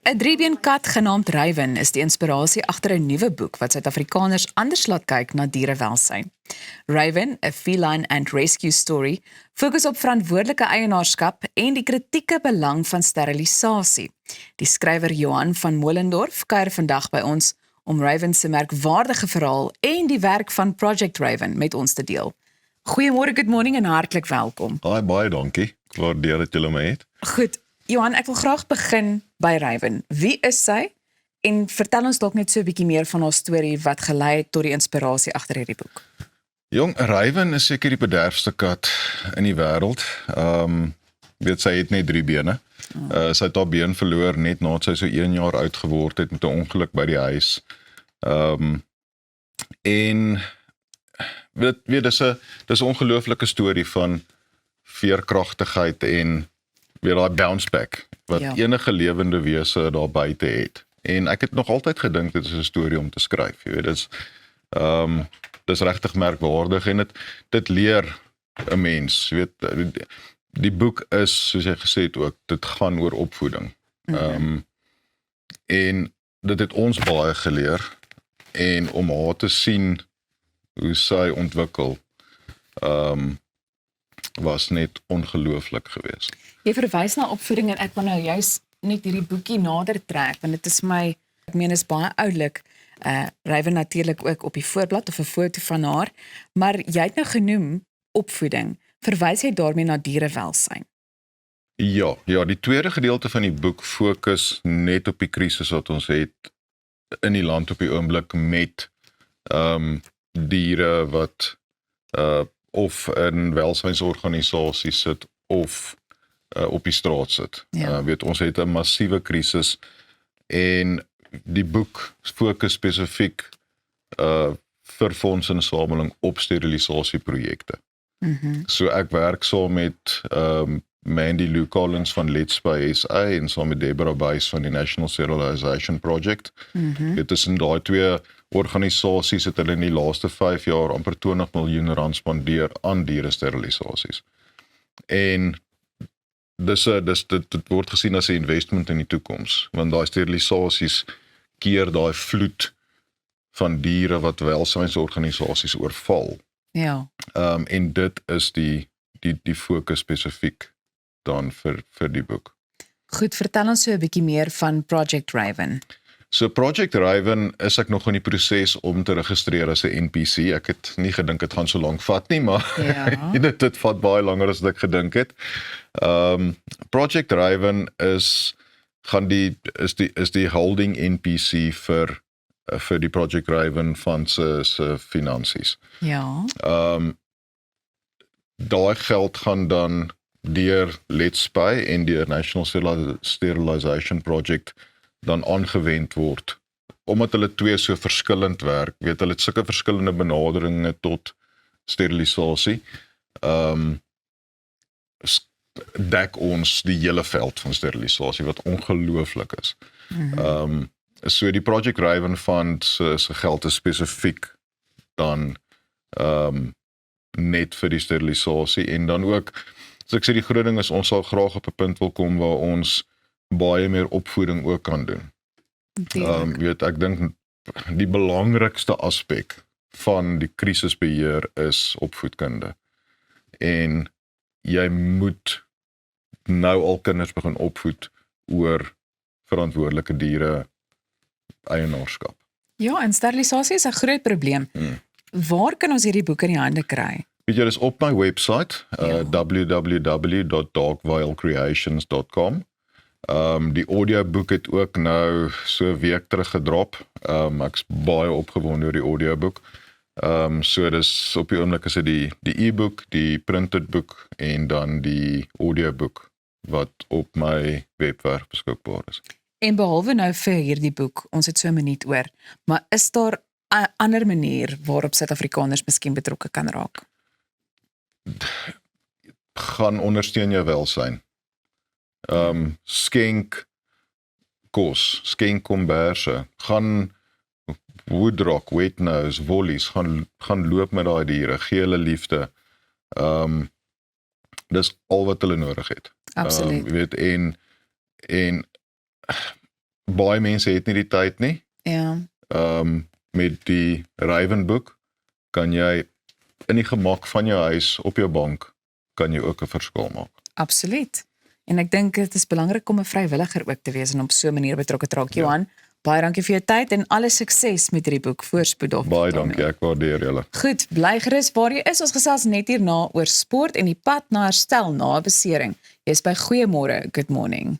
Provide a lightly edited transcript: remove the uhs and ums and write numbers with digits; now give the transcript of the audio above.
'n driebeen kat genaamd Raven is die inspirasie agter 'n nuwe boek wat Suid-Afrikaners anders laat kyk na dierewelsyn. Raven, a feline and rescue story, fokus op verantwoordelike eienaarskap en die kritieke belang van sterilisasie. Die skrywer Johan van Moellendorff kuier vandag by ons om Raven se merkwaardige verhaal en die werk van Project Raven met ons te deel. Goeiemôre, good morning en hartlik welkom. Baie dankie. Ek waardeer dat julle my het. Goed, Johan, ek wil graag begin by Raven. Wie is sy? En vertel ons dalk net so 'n bietjie meer van haar storie wat gelei het tot die inspirasie agter hierdie boek. Jong, Raven is seker die bederfste kat in die wêreld. Sy het net 3 bene. Sy het haar been verloor net nadat sy so 1 jaar oud geword het met 'n ongeluk by die huis. En dis 'n ongelooflike storie van veerkragtigheid en weer daai bounce back wat enige lewende wese daar buite het. En ek het nog altyd gedink dit is 'n storie om te skryf. Jy weet, dis regtig merkwaardig en dit leer 'n mens. Jy weet, die boek is, soos jy gesê het ook, dit gaan oor opvoeding. En dit het ons baie geleer en om haar te sien hoe sy ontwikkel, was net ongelooflik geweest. Jy verwys na opvoeding en ek wil nou juist net hierdie boekie nader trek, want dit is my, ek meen is baie oulik. Raven natuurlik ook op die voorblad of 'n foto van haar, maar jy het nou genoem opvoeding. Verwys jy daarmee na dierewelsyn? Ja, die tweede gedeelte van die boek fokus net op die krisis wat ons het in die land op die oomblik met diere wat of in welsynsorganisasies sit of op die straat sit. Ons het 'n massiewe krisis en die boek fokus spesifiek vir fondsinsameling op sterilisasieprojekte. So ek werk saam met Mandy Lou Collins van Let's Spay SA en saam met Deborah Buys van die National Sterilization Project. Tussen daai twee organisasies het hulle in die laaste 5 jaar amper 20 miljoen rand spandeer aan dieresterilisies. En dit word gesien as 'n investment in die toekoms, want daai sterilisasies keer daai vloed van diere wat welsynsorganisasies oorval. En dit is die fokus spesifiek dan vir die boek. Goed, vertel ons so 'n bietjie meer van Project Raven. So Project Raven is ek nog in die proses om te registreer as 'n NPC. Ek het nie gedink dit gaan so lank vat nie, maar dit vat baie langer as ek gedink het. Project Raven is die holding NPC vir die Project Raven van se finansies. Daai geld gaan dan deur Let's Spay en deur National Sterilization Project dan aangewend word. Omdat hulle twee so verskillend werk, hulle het sulke verskillende benaderinge tot sterilisasie, dek ons die hele veld van sterilisasie, wat ongelooflik is. So die Project Raven Fund se geld is spesifiek dan net vir die sterilisasie en dan ook, so ek sê die groot ding is, ons sal graag op 'n punt wil kom waar ons baie meer opvoeding ook kan doen. Ek dink die belangrikste aspek van die krisisbeheer is opvoedkunde. En jy moet nou al kinders begin opvoed oor verantwoordelike diere eienaarskap. Ja, en sterilisasie is 'n groot probleem. Waar kan ons hierdie boek in die hande kry? Weet jy, dis op my website, www.dogvilecreations.com. Die audioboek het ook nou so 'n week terug gedrop. Ek's baie opgewonde oor die audioboek. So dis op die oomblik is dit die e-book, die printed boek en dan die audioboek wat op my webwerf beskikbaar is. En behalwe nou vir hierdie boek, ons het so 'n minuut oor, maar is daar 'n ander manier waarop Suid-Afrikaners miskien betrokke kan raak? Gaan ondersteun jou welsyn. Skenk kos, skenk komberse, gaan woodrock, wet nose, wollies, gaan loop met daai diere, gee hulle liefde. Dis al wat hulle nodig het. Absoluut. En baie mense het nie die tyd nie. Ja. Met die Raven boek kan jy in die gemak van jou huis op jou bank kan jy ook 'n verskil maak. Absoluut. En ek dink dit is belangrik om 'n vrywilliger ook te wees en op so 'n manier betrokke te raak. Johan, baie dankie vir jou tyd en alle sukses met hierdie boek Voorspoed of Baie dankie, ek waardeer julle. Goed, bly gerus waar jy is. Ons gesels net hierna oor sport en die pad na herstel na 'n besering. Jy's by Goeiemôre, good morning.